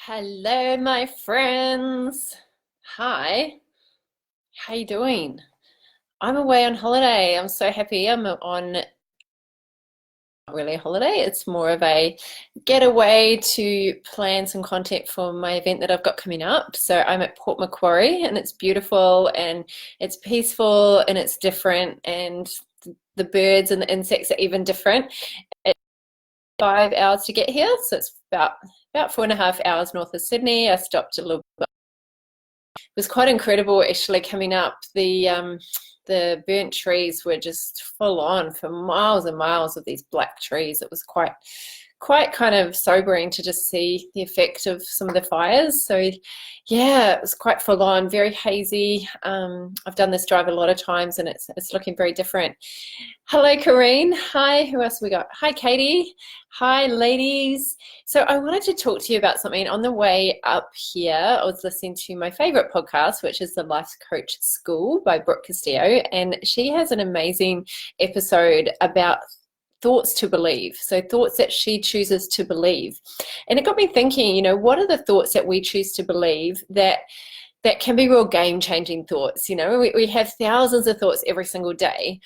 Hello, my friends. Hi, how you doing? I'm away on holiday. I'm so happy. I'm on not really a holiday. It's more of a getaway to plan some content for my event that I've got coming up. So I'm at Port Macquarie and it's beautiful and it's peaceful and it's different and the birds and the insects are even different. It's 5 hours to get here, so it's about 4.5 hours north of Sydney. I stopped a little bit. Was quite incredible actually coming up. The burnt trees were just full on for miles and miles of these black trees. It was quite kind of sobering to just see the effect of some of the fires. So yeah, it was quite full on, very hazy. I've done this drive a lot of times and it's looking very different. Hello, Corrine. Hi, who else we got? Hi, Katie. Hi, ladies. So I wanted to talk to you about something. On the way up here, I was listening to my favorite podcast, which is the Life Coach School by Brooke Castillo, and she has an amazing episode about thoughts to believe. So thoughts that she chooses to believe. And it got me thinking, what are the thoughts that we choose to believe that can be real game-changing thoughts? We have thousands of thoughts every single day.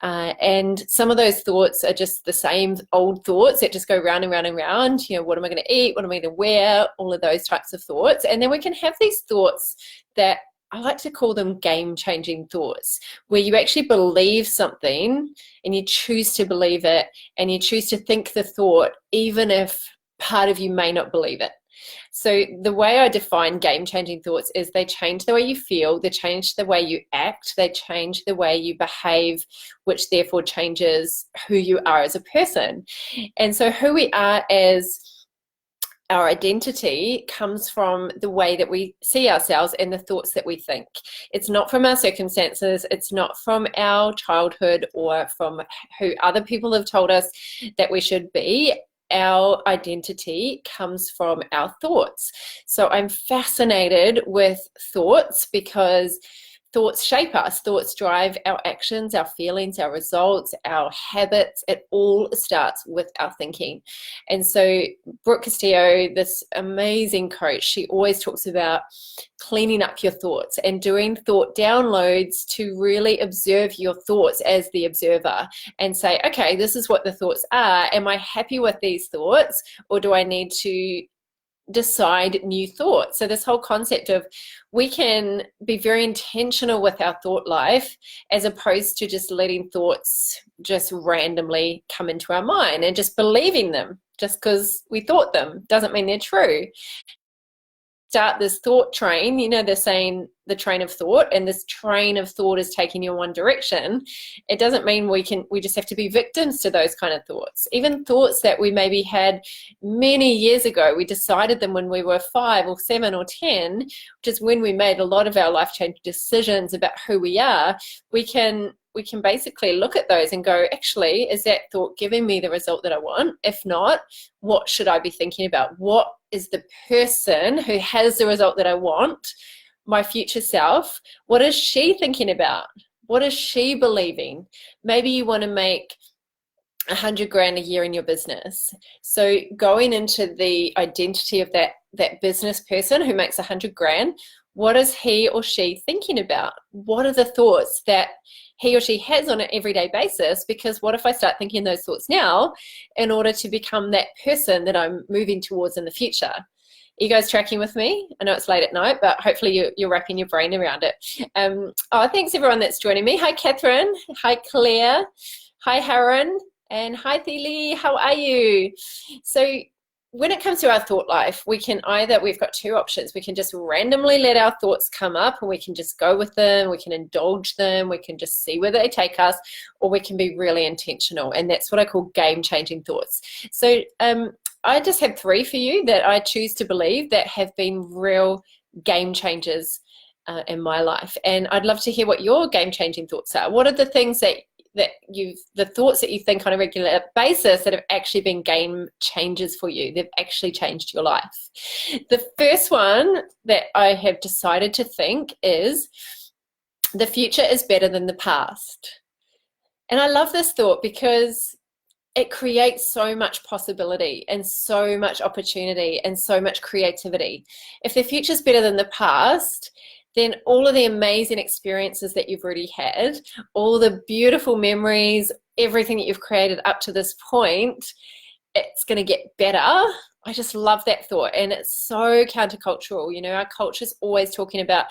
And some of those thoughts are just the same old thoughts that just go round and round and round. What am I going to eat? What am I going to wear? All of those types of thoughts. And then we can have these thoughts that I like to call them game-changing thoughts, where you actually believe something and you choose to believe it and you choose to think the thought, even if part of you may not believe it. So the way I define game-changing thoughts is they change the way you feel, they change the way you act, they change the way you behave, which therefore changes who you are as a person. And so who we are as our identity comes from the way that we see ourselves and the thoughts that we think. It's not from our circumstances, it's not from our childhood or from who other people have told us that we should be. Our identity comes from our thoughts. So I'm fascinated with thoughts because thoughts shape us. Thoughts drive our actions, our feelings, our results, our habits. It all starts with our thinking. And so Brooke Castillo, this amazing coach, she always talks about cleaning up your thoughts and doing thought downloads to really observe your thoughts as the observer and say, okay, this is what the thoughts are. Am I happy with these thoughts, or do I need to decide new thoughts? So this whole concept of we can be very intentional with our thought life as opposed to just letting thoughts just randomly come into our mind and just believing them just because we thought them doesn't mean they're true. Start this thought train, they're saying the train of thought, and this train of thought is taking you in one direction. It doesn't mean we just have to be victims to those kind of thoughts. Even thoughts that we maybe had many years ago, we decided them when we were 5 or 7 or 10, which is when we made a lot of our life-changing decisions about who we are. We can basically look at those and go, actually, is that thought giving me the result that I want? If not, what should I be thinking about? What is the person who has the result that I want, my future self, what is she thinking about? What is she believing? Maybe you want to make 100 grand a year in your business. So going into the identity of that business person who makes 100 grand, what is he or she thinking about? What are the thoughts that he or she has on an everyday basis? Because what if I start thinking those thoughts now in order to become that person that I'm moving towards in the future? Are you guys tracking with me? I know it's late at night, but hopefully you're wrapping your brain around it. Thanks everyone that's joining me. Hi, Catherine. Hi, Claire. Hi, Haran. And hi, Thili. How are you? So when it comes to our thought life, we've got two options. We can just randomly let our thoughts come up and we can just go with them. We can indulge them. We can just see where they take us, or we can be really intentional. And that's what I call game-changing thoughts. So I just have 3 for you that I choose to believe that have been real game changers in my life. And I'd love to hear what your game-changing thoughts are. What are the things the thoughts that you think on a regular basis that have actually been game changers for you? They've actually changed your life. The first one that I have decided to think is, the future is better than the past. And I love this thought because it creates so much possibility and so much opportunity and so much creativity. If the future's better than the past, then all of the amazing experiences that you've already had, all the beautiful memories, everything that you've created up to this point, it's going to get better. I just love that thought. And it's so countercultural. You know, our culture's always talking about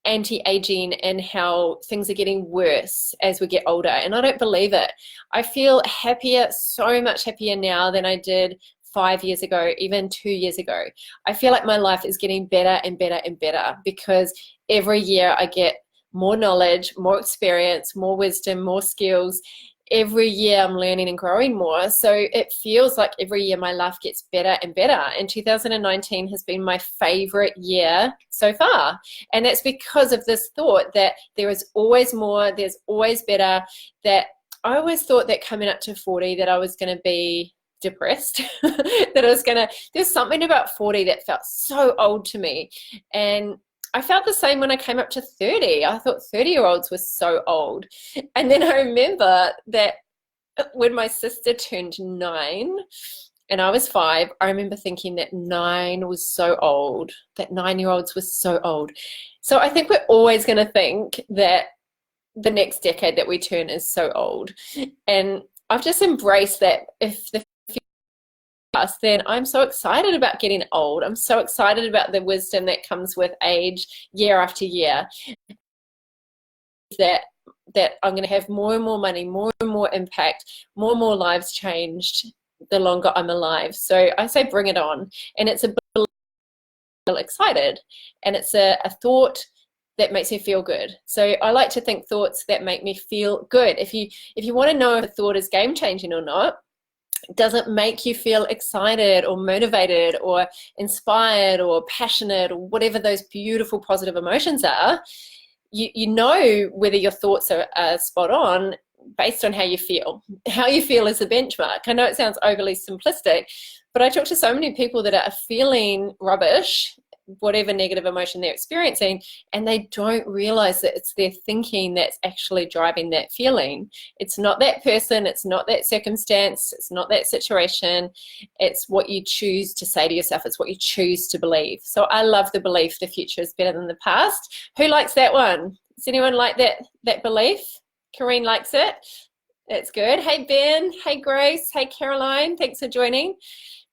anti-aging and how things are getting worse as we get older. And I don't believe it. I feel happier, so much happier now than I did 5 years ago, even 2 years ago. I feel like my life is getting better and better and better because every year I get more knowledge, more experience, more wisdom, more skills. Every year I'm learning and growing more. So it feels like every year my life gets better and better. And 2019 has been my favorite year so far. And that's because of this thought that there is always more, there's always better. That I always thought that coming up to 40 that I was going to be depressed, that I was going to, there's something about 40 that felt so old to me. And I felt the same when I came up to 30. I thought 30-year-olds were so old. And then I remember that when my sister turned 9 and I was 5, I remember thinking that 9 was so old, that 9-year-olds were so old. So I think we're always going to think that the next decade that we turn is so old. And I've just embraced that. If the then I'm so excited about getting old. I'm so excited about the wisdom that comes with age year after year. That I'm going to have more and more money, more and more impact, more and more lives changed the longer I'm alive. So I say bring it on. And it's a feel excited. And it's a thought that makes me feel good. So I like to think thoughts that make me feel good. If you want to know if a thought is game changing or not, does it make you feel excited or motivated or inspired or passionate or whatever those beautiful positive emotions are, you know whether your thoughts are spot on based on how you feel. How you feel is the benchmark. I know it sounds overly simplistic, but I talk to so many people that are feeling rubbish, whatever negative emotion they're experiencing, and they don't realize that it's their thinking that's actually driving that feeling. It's not that person, it's not that circumstance, it's not that situation, it's what you choose to say to yourself, it's what you choose to believe. So I love the belief the future is better than the past. Who likes that one? Does anyone like that belief? Kareen likes it. That's good. Hey Ben, hey Grace, hey Caroline, thanks for joining.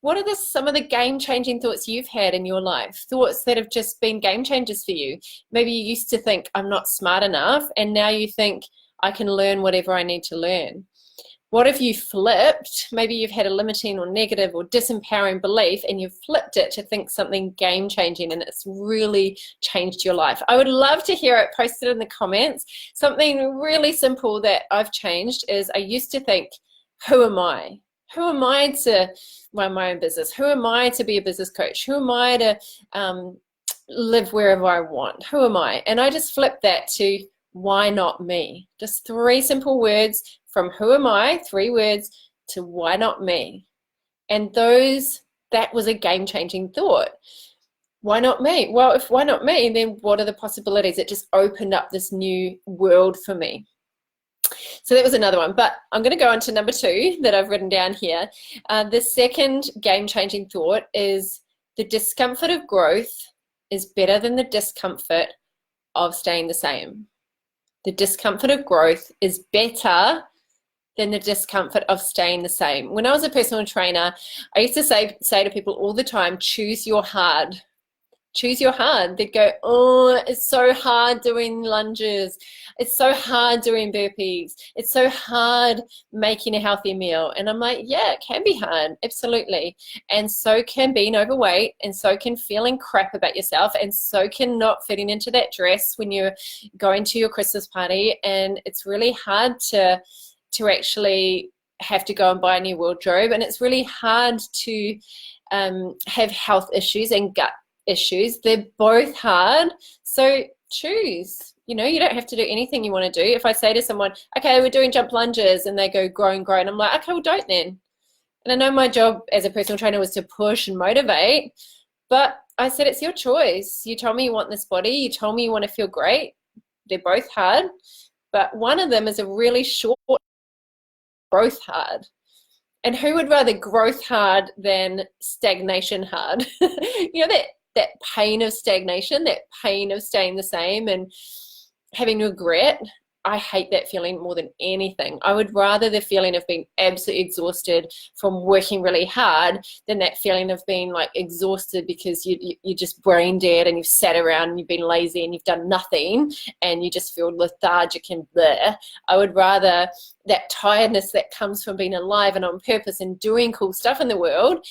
What are some of the game-changing thoughts you've had in your life? Thoughts that have just been game changers for you? Maybe you used to think, I'm not smart enough, and now you think, I can learn whatever I need to learn. What if you flipped? Maybe you've had a limiting or negative or disempowering belief, and you've flipped it to think something game-changing, and it's really changed your life. I would love to hear it. Post it in the comments. Something really simple that I've changed is I used to think, who am I? Who am I to run my own business? Who am I to be a business coach? Who am I to live wherever I want? Who am I? And I just flipped that to why not me? Just 3 simple words from who am I, 3 words, to why not me? And that was a game-changing thought. Why not me? Well, if why not me, then what are the possibilities? It just opened up this new world for me. So that was another one, but I'm going to go on to number 2 that I've written down here. The second game-changing thought is the discomfort of growth is better than the discomfort of staying the same. The discomfort of growth is better than the discomfort of staying the same. When I was a personal trainer, I used to say to people all the time, choose your hard. Choose your hard. They'd go, oh, it's so hard doing lunges. It's so hard doing burpees. It's so hard making a healthy meal. And I'm like, yeah, it can be hard. Absolutely. And so can being overweight, and so can feeling crap about yourself, and so can not fitting into that dress when you're going to your Christmas party. And it's really hard to actually have to go and buy a new wardrobe. And it's really hard to have health issues and gut issues. They're both hard. So choose. You know, you don't have to do anything you want to do. If I say to someone, okay, we're doing jump lunges, and they go grow and grow, and I'm like, okay, well, don't then. And I know my job as a personal trainer was to push and motivate, but I said, it's your choice. You told me you want this body. You told me you want to feel great. They're both hard, but one of them is a really short growth hard. And who would rather growth hard than stagnation hard? You know, that pain of stagnation, that pain of staying the same and having regret. I hate that feeling more than anything. I would rather the feeling of being absolutely exhausted from working really hard than that feeling of being like exhausted because you're just brain dead and you've sat around and you've been lazy and you've done nothing and you just feel lethargic and bleh. I would rather that tiredness that comes from being alive and on purpose and doing cool stuff in the world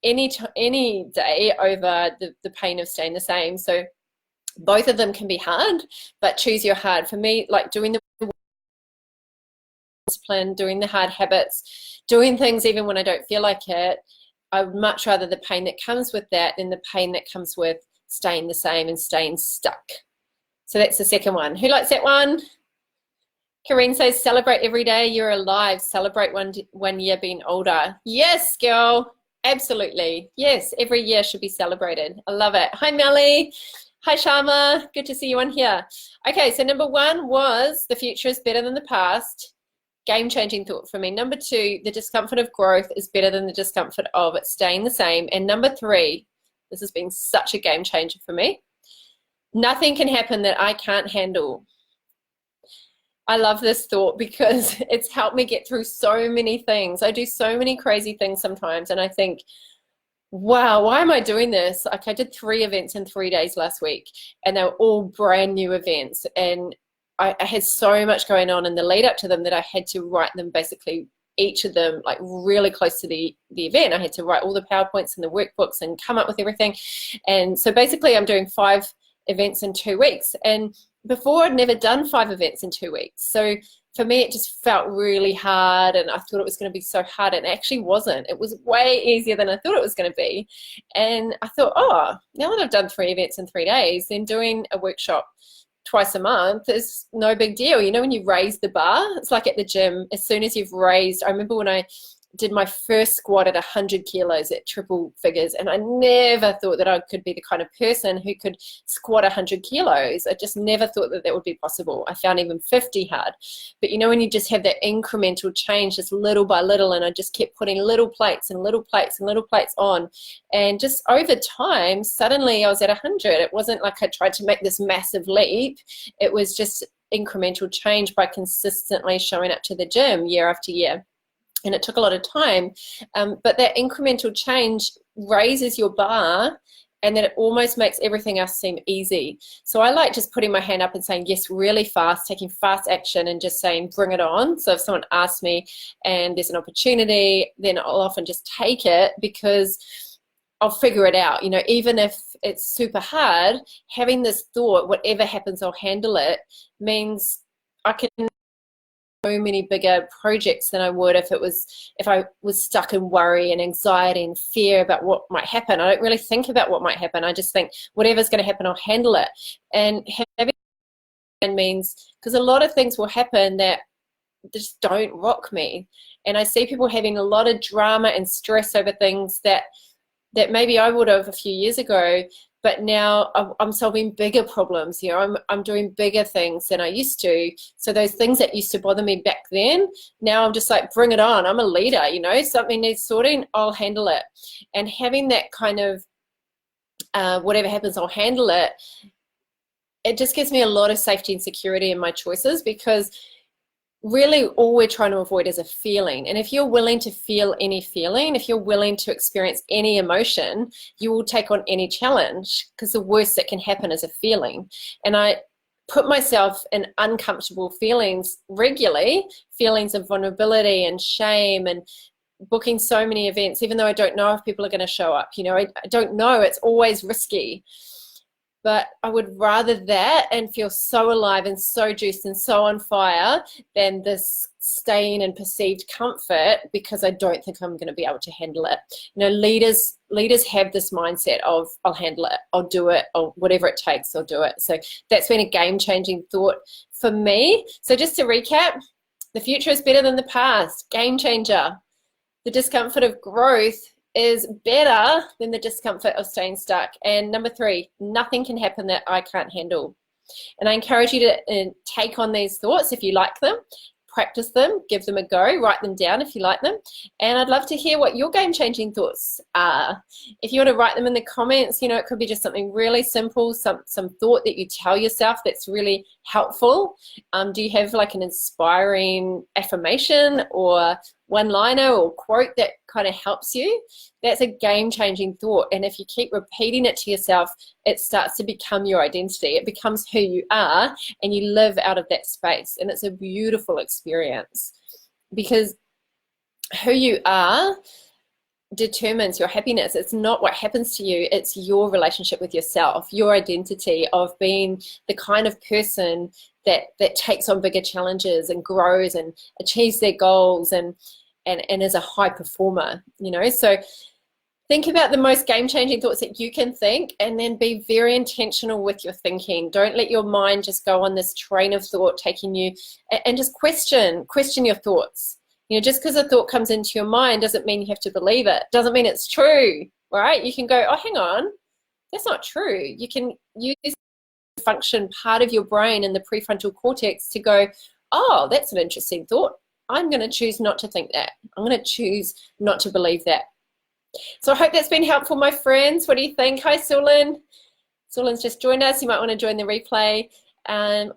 any day over the pain of staying the same. So both of them can be hard, but choose your hard. For me, like doing the discipline, doing the hard habits, doing things even when I don't feel like it, I would much rather the pain that comes with that than the pain that comes with staying the same and staying stuck. So that's the second one. Who likes that one? Karine says, celebrate every day you're alive. Celebrate one year being older. Yes, girl. Absolutely. Yes, every year should be celebrated. I love it. Hi, Melly. Hi, Sharma. Good to see you on here. Okay, so number one was the future is better than the past. Game-changing thought for me. Number two, the discomfort of growth is better than the discomfort of staying the same. And number three, this has been such a game changer for me. Nothing can happen that I can't handle. I love this thought because it's helped me get through so many things. I do so many crazy things sometimes, and I think, wow, why am I doing this? Like I did 3 events in 3 days last week and they were all brand new events. And I had so much going on in the lead up to them that I had to write them basically each of them like really close to the event. I had to write all the PowerPoints and the workbooks and come up with everything. And so basically I'm doing 5 events in 2 weeks. And before I'd never done 5 events in 2 weeks. So for me, it just felt really hard and I thought it was going to be so hard, and it actually wasn't. It was way easier than I thought it was going to be. And I thought, oh, now that I've done 3 events in 3 days, then doing a workshop twice a month is no big deal. You know, when you raise the bar, it's like at the gym, as soon as you've raised, I remember when I did my first squat at 100 kilos at triple figures, and I never thought that I could be the kind of person who could squat 100 kilos. I just never thought that that would be possible. I found even 50 hard. But you know, when you just have that incremental change, just little by little, and I just kept putting little plates and little plates and little plates on, and just over time, suddenly I was at 100. It wasn't like I tried to make this massive leap. It was just incremental change by consistently showing up to the gym year after year. And it took a lot of time, but that incremental change raises your bar, and then it almost makes everything else seem easy. So I like just putting my hand up and saying yes really fast, taking fast action and just saying bring it on. So if someone asks me and there's an opportunity, then I'll often just take it because I'll figure it out. You know, even if it's super hard, having this thought, whatever happens, I'll handle it, means I can so many bigger projects than I would if I was stuck in worry and anxiety and fear about what might happen. I don't really think about what might happen. I just think whatever's going to happen, I'll handle it. And having means, because a lot of things will happen that just don't rock me. And I see people having a lot of drama and stress over things that maybe I would have a few years ago, but now I'm solving bigger problems. You know, I'm doing bigger things than I used to. So those things that used to bother me back then, now I'm just like, bring it on. I'm a leader, you know, something needs sorting, I'll handle it. And having that kind of whatever happens, I'll handle it, it just gives me a lot of safety and security in my choices, because really all we're trying to avoid is a feeling. And if you're willing to feel any feeling, if you're willing to experience any emotion, you will take on any challenge, because the worst that can happen is a feeling. And I put myself in uncomfortable feelings regularly, feelings of vulnerability and shame, and booking so many events, even though I don't know if people are going to show up. You know, I don't know. It's always risky. But I would rather that and feel so alive and so juiced and so on fire than this staying in perceived comfort because I don't think I'm going to be able to handle it. You know, leaders have this mindset of I'll handle it, I'll do it, or whatever it takes, I'll do it. So that's been a game-changing thought for me. So just to recap, the future is better than the past. Game changer. The discomfort of growth is better than the discomfort of staying stuck. And number 3, nothing can happen that I can't handle. And I encourage you to take on these thoughts if you like them, practice them, give them a go, write them down if you like them. And I'd love to hear what your game-changing thoughts are. If you want to write them in the comments, you know, it could be just something really simple, some thought that you tell yourself that's really helpful. Do you have like an inspiring affirmation or one-liner or quote that kind of helps you? That's a game-changing thought. And if you keep repeating it to yourself, it starts to become your identity. It becomes who you are, and you live out of that space. And it's a beautiful experience, because who you are determines your happiness. It's not what happens to you, it's your relationship with yourself, your identity of being the kind of person that takes on bigger challenges and grows and achieves their goals and is a high performer, you know. So think about the most game-changing thoughts that you can think, and then be very intentional with your thinking. Don't let your mind just go on this train of thought taking you, and just question your thoughts. You know, just because a thought comes into your mind doesn't mean you have to believe it. Doesn't mean it's true, right? You can go, oh, hang on, that's not true. You can use function part of your brain in the prefrontal cortex to go, oh, that's an interesting thought. I'm going to choose not to think that. I'm going to choose not to believe that. So I hope that's been helpful, my friends. What do you think? Hi, Sulin. Sulin's just joined us. You might want to join the replay.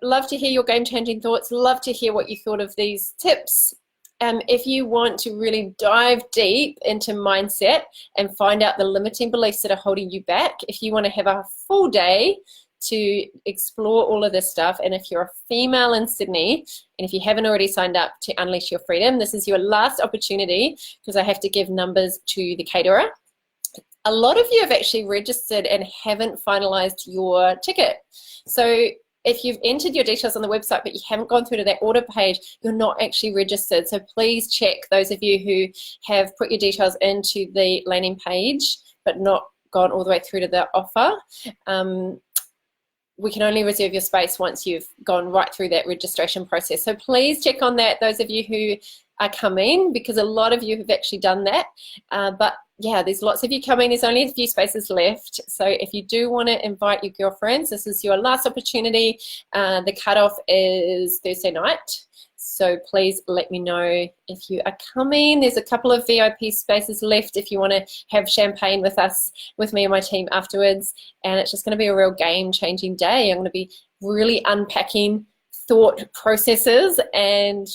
Love to hear your game-changing thoughts. Love to hear what you thought of these tips. If you want to really dive deep into mindset and find out the limiting beliefs that are holding you back, if you want to have a full day to explore all of this stuff, and if you're a female in Sydney, and if you haven't already signed up to Unleash Your Freedom, this is your last opportunity, because I have to give numbers to the caterer. A lot of you have actually registered and haven't finalized your ticket. So if you've entered your details on the website but you haven't gone through to that order page, you're not actually registered. So please check, those of you who have put your details into the landing page but not gone all the way through to the offer. We can only reserve your space once you've gone right through that registration process. So please check on that, those of you who are coming, because a lot of you have actually done that. But yeah, there's lots of you coming. There's only a few spaces left. So if you do want to invite your girlfriends, this is your last opportunity. The cutoff is Thursday night. So please let me know if you are coming. There's a couple of VIP spaces left if you want to have champagne with us, with me and my team afterwards. And it's just going to be a real game-changing day. I'm going to be really unpacking thought processes, and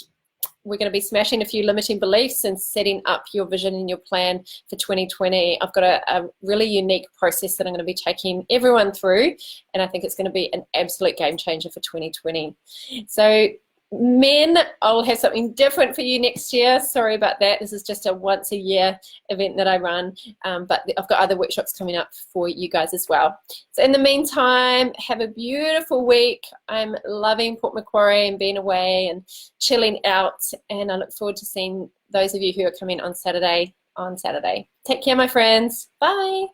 we're going to be smashing a few limiting beliefs and setting up your vision and your plan for 2020. I've got a really unique process that I'm going to be taking everyone through, and I think it's going to be an absolute game changer for 2020. So men, I'll have something different for you next year. Sorry about that. This is just a once a year event that I run, but I've got other workshops coming up for you guys as well. So in the meantime, have a beautiful week. I'm loving Port Macquarie and being away and chilling out, and I look forward to seeing those of you who are coming on Saturday. Take care, my friends. Bye.